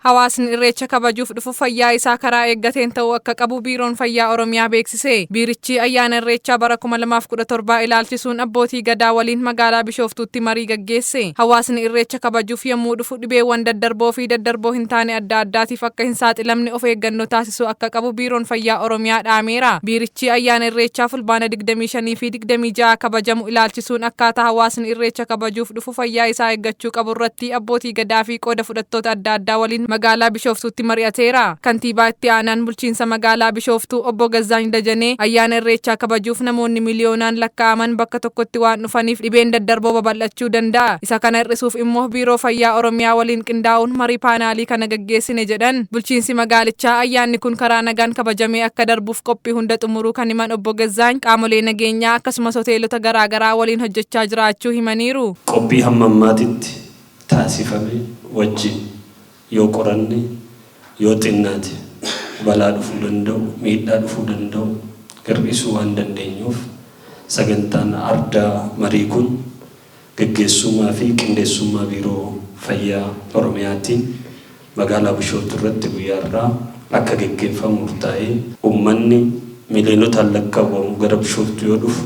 Hawaasni irreecha kabajuuf dhufu fayyaa isaa karaa eeggateen ta'uu akka qabu biiroon fayyaa Oromiyaa beeksise. Biirichi ayyaana irreechaa bara 2017 ilaalchisuun abbootii gadaa waliin magaalaa Bishooftuutti marii gaggeesse. Hawaasni irreecha kabajuuf yommuu dhufu dhibeewwan daddarboo fi daddarboo hin taane adda addaatiif akka hin saaxilamne of eeggannoo taasisuu akka qabu biiroon fayyaa Oromiyaa dhaameera. Biirichi ayyaana irreechaa fulbaana 25 fi 26 kabajamu ilaalchisuun akkaataa hawaasni irreecha kabajuuf dhufu fayyaa isaa eeggachuu qabu irratti abbootii gadaa fi qooda fudhattoota adda addaa waliin magaalaa Bishooftuutti mari'ateera. Kantiibaa itti aanaan bulchiinsa magaalaa Bishooftuu obbo Gazzaany Dajanee ayyaana irreechaa kabajuuf namoonni miliyoonaan lakkaa'aman bakka tokkotti waan dhufaniif dhibeen daddarboo babal'achuu danda'a. Isa kana hir'isuuf immoo biiroo fayyaa Oromiyaa waliin qindaa'uun marii paanaalii kana gaggeessine jedhan. Bulchiinsi magaalichaa ayyaanni kun karaa nagaan kabajamee akka darbuuf qophii hunda xumuruu kan himan obbo Gazzaany qaamolee nageenyaa akkasumas hoteelota garaagaraa waliin hojjechaa jiraachuu himaniiru. Qophii hamma ammaatitti taasifame wajjin yoo qoranne yoo xinnaate balaa dhufuu danda'u miidhaa dhufuu danda'u hir'isuu waan dandeenyuuf sagantaan ardaa marii kun gaggeessummaa fi qindeessummaa biiroo fayyaa Oromiyaatiin magaalaa Bishooftuu irratti guyyaa irraa akka gaggeeffamu murtaa'ee uummanni miliyoonota lakkaawwamu gara Bishooftuu yoo dhufu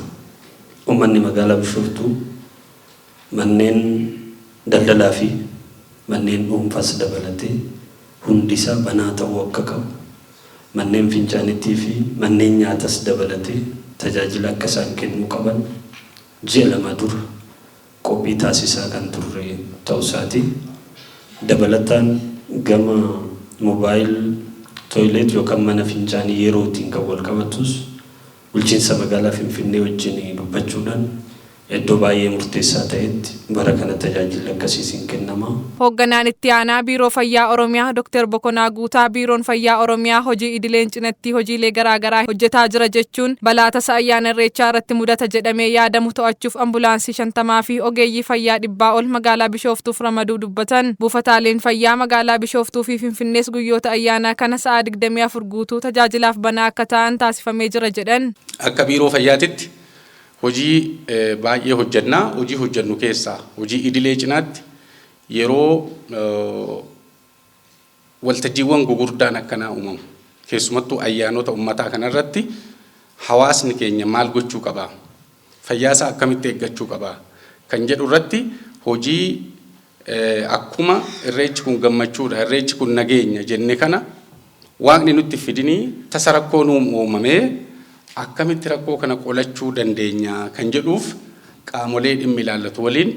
uummanni magaalaa Bishooftuu manneen daldalaa fi manneen dhuunfaas dabalatee hundi isaa banaa ta'uu akka qabu manneen fincaaniitii fi manneen nyaatas dabalatee tajaajila akka isaan kennuu qaban ji'a lama dura qophii taasisaa kan turre ta'uu isaati. Dabalataan gama moobaayil toilet yookaan mana fincaanii yerootiin kan wal qabatus bulchiinsa magaalaa Finfinnee wajjin dubbachuudhaan iddoo baay'ee murteessaa ta'etti bara kana tajaajila akkasiisin kennama. Hoogganaan itti aanaa biiroo fayyaa Oromiyaa Dr. Bokonaa Guutaa biiroon fayyaa Oromiyaa hojii idileen cinatti hojiilee garaagaraa hojjetaa jira jechuun balaa tasa ayyaana irreechaa irratti mudata jedhamee yaadamu to'achuuf ambulaansii 50 fi ogeeyyii fayyaa 100 ol magaalaa Bishooftuuf ramaduu dubbatan. Buufataaleen fayyaa magaalaa Bishooftuu fi Finfinnees guyyoota ayyaanaa kana sa'a 24 guutuu tajaajilaaf banaa akka ta'an taasifamee jira jedhan. Akka biiroo fayyaatitti hojii baay'ee hojjannaa. Hojii hojjannu keessaa hojii idilee cinaatti yeroo waltajjiiwwan gugurdaan akkanaa uumamu keessumattuu ayyaanota uummataa kanarratti hawaasni keenya maal gochuu qaba, fayyaasaa akkamitti eeggachuu qaba kan jedhu irratti hojii akkuma irreechi kun gammachuudha, irreechi kun nageenya jenne kana waaqni nutti fidinii tasa rakkoon uumamee akkamitti rakkoo kana qolachuu dandeenya kan jedhuuf qaamolee dhimmi ilaallatu waliin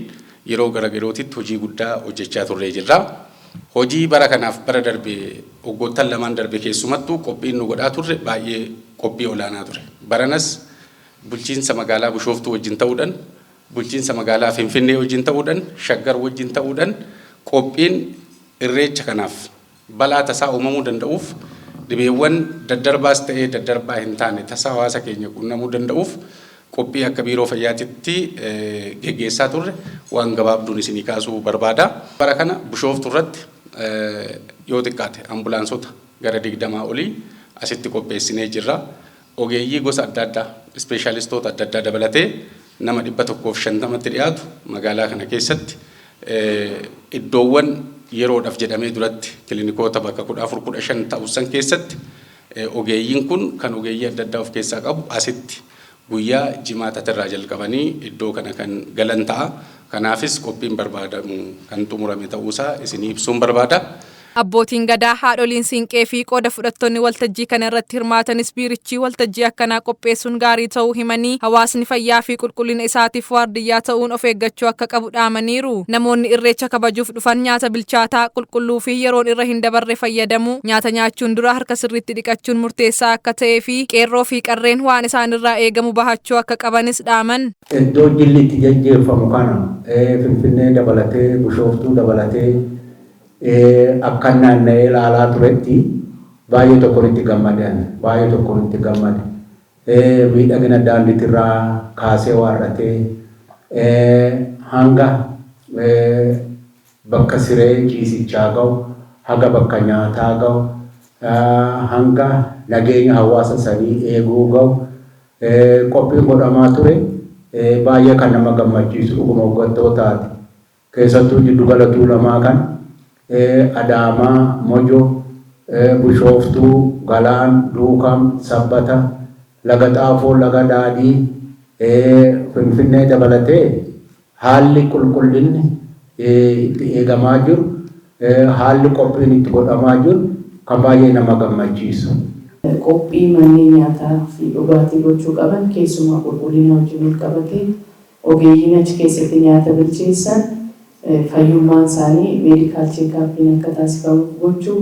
yeroo garaagarootitti hojii guddaa hojjechaa turree jirra. Hojii bara kanaaf bara darbe waggoottan lamaan darbe keessumattuu qophiin nu godhaa turre baay'ee qophii olaanaa ture. Baranas bulchiinsa magaalaa Bishooftuu wajjin ta'uudhaan, bulchiinsa magaalaa Finfinnee wajjin ta'uudhaan, Shaggar wajjin ta'uudhaan qophiin irreecha kanaaf balaa tasaa uumamuu danda'uuf dhibeewwan daddarbaas ta'ee daddarbaa hin taane tasaa hawaasa keenya qunnamuu danda'uuf qophii akka biiroo fayyaatitti geggeessaa turre waan gabaabduun isinii kaasuu barbaada. Bara kana Bishooftuu irratti yoo xiqqaate ambulaansota gara 20 olii asitti qopheessinee jirra. Ogeeyyii gosa adda addaa, ispeeshaalistoota adda addaa dabalatee nama 150tti dhiyaatu magaalaa kana keessatti iddoowwan yeroodhaaf jedhamee duratti kiliinikoota bakka 14-15 ta'uusan keessatti ogeeyyiin kun kan ogeeyyii adda addaa of keessaa qabu asitti guyyaa jimaatatirraa jalqabanii iddoo kana kan galan ta'a. Kanaafis qophiin barbaadamu kan xumurame ta'uusaa isinii ibsuun barbaada. Abbootiin gadaa haadholiin siinqee fi qooda fudhattoonni waltajjii kana irratti hirmaatanis biirichi waltajjii akkanaa qopheessuun gaarii ta'uu himanii hawaasni fayyaa fi qulqullina isaatiif waardiyyaa ta'uun of eeggachuu akka qabu dhaamaniiru. Namoonni irreecha kabajuuf dhufan nyaata bilchaataa qulqulluu fi yeroon irra hin dabarre fayyadamu. Nyaata nyaachuun dura harka sirriitti dhiqachuun murteessaa akka ta'ee fi qeerroo fi qarreen waan isaan irraa eegamu bahachuu akka qabanis dhaaman. Iddoo jilli itti gaggeeffamu kana Finfinnee dabalatee Bishooftuu dabalatee akkan naanna'ee ilaalaa turetti baay'ee tokkoon itti gammade. Miidhagina daandiitirraa kaasee waarratee hanga bakka siree ciisichaa ga'u haga bakka nyaataa ga'u hanga nageenya hawaasa sanii eeguu ga'u qophiin godhamaa ture baay'ee kan nama gammachiisu dhuguma hoggattootaati. Keessattuu jiddu gala Tuulamaa kan Adaamaa, Mojo, Bishooftuu, Galaan, Duukam, Sabbata, Laga Xaafoo, Laga Daadhii, Finfinnee dabalatee haalli qulqullinni itti eegamaa jiru, haalli qophiin itti godhamaa jiru kan baay'ee nama gammachiisu. Qophii manneen nyaataa fi dhugaatii gochuu qaban keessumaa qulqullina wajjin wal qabatee ogeeyyiin achi keessatti nyaata bilcheessan fayyummaan isaanii meedikaal cheekaappiin akka taasifamu gochuu,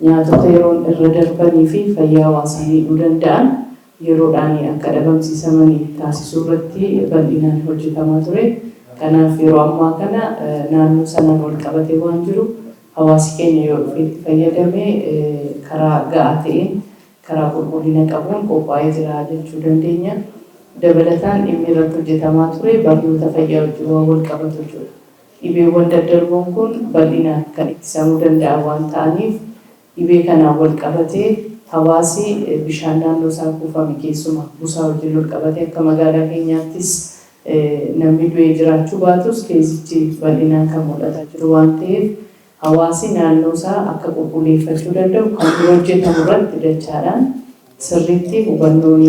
nyaatota yeroon irra darbanii fi fayyaa hawaasaa miidhuu danda'an yeroodhaan akka dhabamsiisamanii taasisuu irratti bal'inaan hojjetamaa ture. Kanaaf yeroo ammaa kana naannoo sanaan wal qabatee waan jiru hawaasi keenya yoo dhufeetti fayyadamee karaa ga'aa ta'een karaa qulqullina qabuun qophaa'ee jira jechuu dandeenya. Dabalataan dhimmi irratti hojjetamaa ture barnoota fayyaa wajjin waan wal qabatu jira. Dhibeewwan daddarboon kun bal'inaan kan ittisamuu danda'an waan ta'aniif dhibee kanaan wal qabatee hawaasi bishaan naannoo isaa kuufame keessumaa busaa wajjin wal qabatee akka magaalaa keenyaattis namni du'ee jiraachuu baatus keessichi bal'inaan kan mul'ataa jiru waan ta'eef hawaasi naannoo isaa akka qulqulleeffachuu danda'u kan hojjetamu irratti dachaadhaan sirriitti hubannoon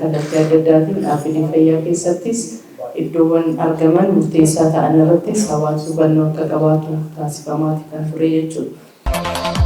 kallattii adda addaatiin dhaabbilee fayyaa keessattis iddoowwan argaman murteessaa ta'an irrattis hawaasi hubannoo akka qabaatu taasifamaati kan ture jechuudha.